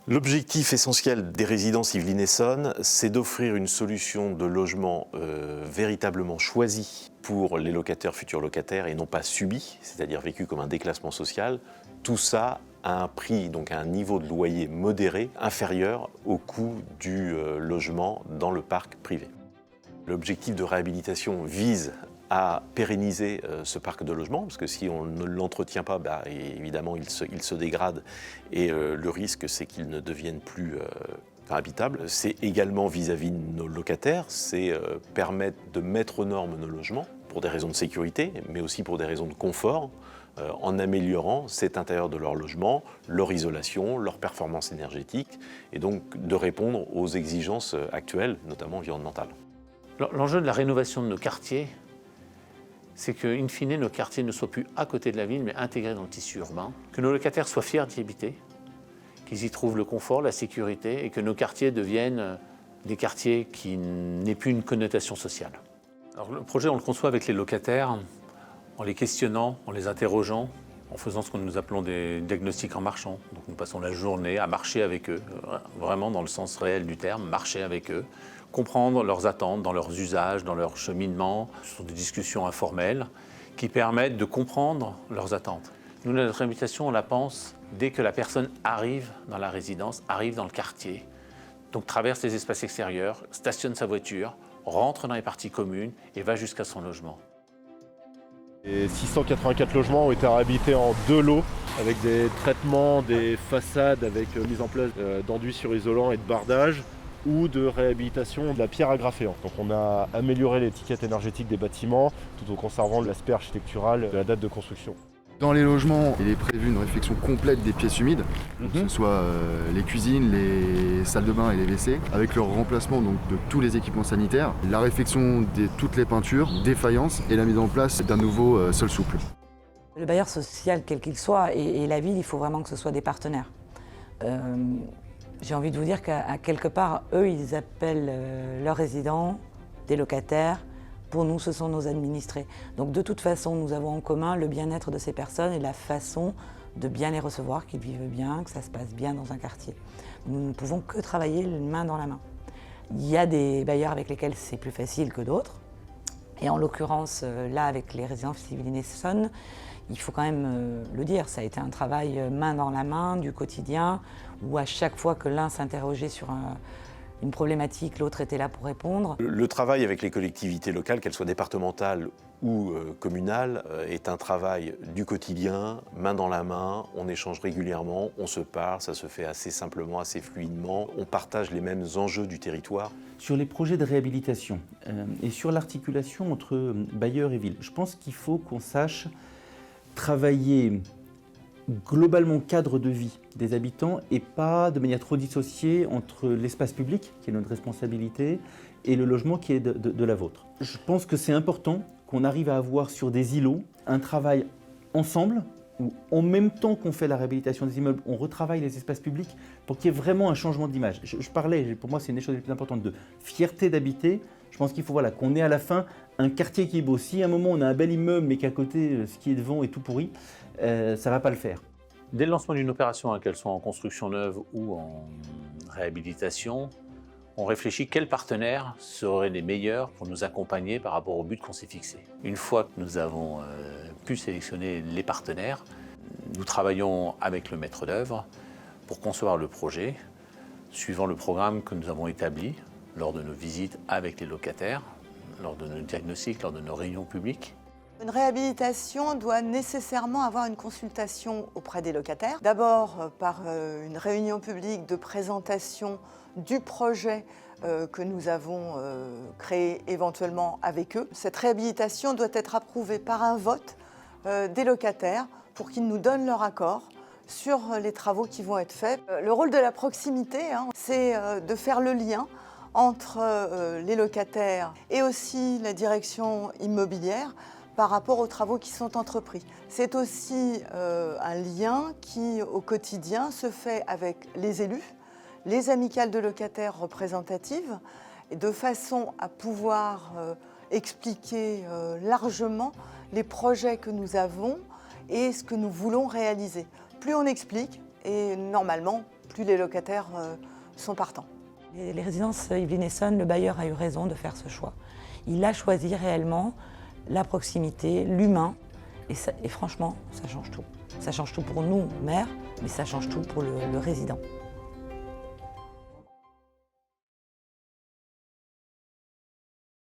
L'objectif essentiel des résidences Yvelines Essonnes, c'est d'offrir une solution de logement véritablement choisie pour les locataires, futurs locataires, et non pas subie, c'est-à-dire vécu comme un déclassement social. Tout ça à un prix, donc à un niveau de loyer modéré, inférieur au coût du logement dans le parc privé. L'objectif de réhabilitation vise à pérenniser ce parc de logements, parce que si on ne l'entretient pas, évidemment il se dégrade et le risque c'est qu'il ne devienne plus habitable. C'est également vis-à-vis de nos locataires, c'est permettre de mettre aux normes nos logements pour des raisons de sécurité, mais aussi pour des raisons de confort, en améliorant cet intérieur de leur logement, leur isolation, leur performance énergétique, et donc de répondre aux exigences actuelles, notamment environnementales. L'enjeu de la rénovation de nos quartiers, c'est qu'in fine, nos quartiers ne soient plus à côté de la ville, mais intégrés dans le tissu urbain, que nos locataires soient fiers d'y habiter, qu'ils y trouvent le confort, la sécurité, et que nos quartiers deviennent des quartiers qui n'aient plus une connotation sociale. Alors, le projet, on le conçoit avec les locataires, en les questionnant, en les interrogeant, en faisant ce que nous appelons des diagnostics en marchant. Donc nous passons la journée à marcher avec eux, vraiment dans le sens réel du terme, marcher avec eux, comprendre leurs attentes dans leurs usages, dans leur cheminement. Ce sont des discussions informelles qui permettent de comprendre leurs attentes. Nous, notre invitation, on la pense dès que la personne arrive dans la résidence, arrive dans le quartier, donc traverse les espaces extérieurs, stationne sa voiture, rentre dans les parties communes et va jusqu'à son logement. Et 684 logements ont été réhabilités en 2 lots avec des traitements des façades avec mise en place d'enduits surisolants et de bardage ou de réhabilitation de la pierre agrafée. Donc on a amélioré l'étiquette énergétique des bâtiments tout en conservant l'aspect architectural de la date de construction. Dans les logements, il est prévu une réfection complète des pièces humides, que ce soit les cuisines, les salles de bain et les WC, avec le remplacement donc, de tous les équipements sanitaires, la réfection de toutes les peintures, des faïences et la mise en place d'un nouveau sol souple. Le bailleur social, quel qu'il soit, et la ville, il faut vraiment que ce soit des partenaires. J'ai envie de vous dire qu'à quelque part, eux, ils appellent leurs résidents des locataires. Pour nous, ce sont nos administrés. Donc de toute façon, nous avons en commun le bien-être de ces personnes et la façon de bien les recevoir, qu'ils vivent bien, que ça se passe bien dans un quartier. Nous ne pouvons que travailler main dans la main. Il y a des bailleurs avec lesquels c'est plus facile que d'autres. Et en l'occurrence, là, avec les résidences Yvelines Essonnes, il faut quand même le dire, ça a été un travail main dans la main, du quotidien, où à chaque fois que l'un s'interrogeait sur une problématique, l'autre était là pour répondre. Le travail avec les collectivités locales, qu'elles soient départementales ou communales, est un travail du quotidien, main dans la main, on échange régulièrement, on se parle, ça se fait assez simplement, assez fluidement, on partage les mêmes enjeux du territoire. Sur les projets de réhabilitation et sur l'articulation entre bailleurs et villes, je pense qu'il faut qu'on sache travailler globalement cadre de vie des habitants et pas de manière trop dissociée entre l'espace public, qui est notre responsabilité, et le logement qui est de la vôtre. Je pense que c'est important qu'on arrive à avoir sur des îlots un travail ensemble, où en même temps qu'on fait la réhabilitation des immeubles, on retravaille les espaces publics pour qu'il y ait vraiment un changement d'image. Je parlais, pour moi c'est une des choses les plus importantes, de fierté d'habiter. Je pense qu'il faut qu'on ait à la fin un quartier qui est beau. Si à un moment on a un bel immeuble mais qu'à côté ce qui est devant est tout pourri, ça ne va pas le faire. Dès le lancement d'une opération, qu'elle soit en construction neuve ou en réhabilitation, on réfléchit quels partenaires seraient les meilleurs pour nous accompagner par rapport au but qu'on s'est fixé. Une fois que nous avons pu sélectionner les partenaires, nous travaillons avec le maître d'œuvre pour concevoir le projet, suivant le programme que nous avons établi lors de nos visites avec les locataires, lors de nos diagnostics, lors de nos réunions publiques. Une réhabilitation doit nécessairement avoir une consultation auprès des locataires. D'abord par une réunion publique de présentation du projet que nous avons créé éventuellement avec eux. Cette réhabilitation doit être approuvée par un vote des locataires pour qu'ils nous donnent leur accord sur les travaux qui vont être faits. Le rôle de la proximité, c'est de faire le lien entre les locataires et aussi la direction immobilière par rapport aux travaux qui sont entrepris. C'est aussi un lien qui, au quotidien, se fait avec les élus, les amicales de locataires représentatives, et de façon à pouvoir expliquer largement les projets que nous avons et ce que nous voulons réaliser. Plus on explique, et normalement, plus les locataires sont partants. Les résidences Yvelines Essonnes, le bailleur a eu raison de faire ce choix. Il a choisi réellement la proximité, l'humain, et franchement, ça change tout. Ça change tout pour nous, maires, mais ça change tout pour le résident.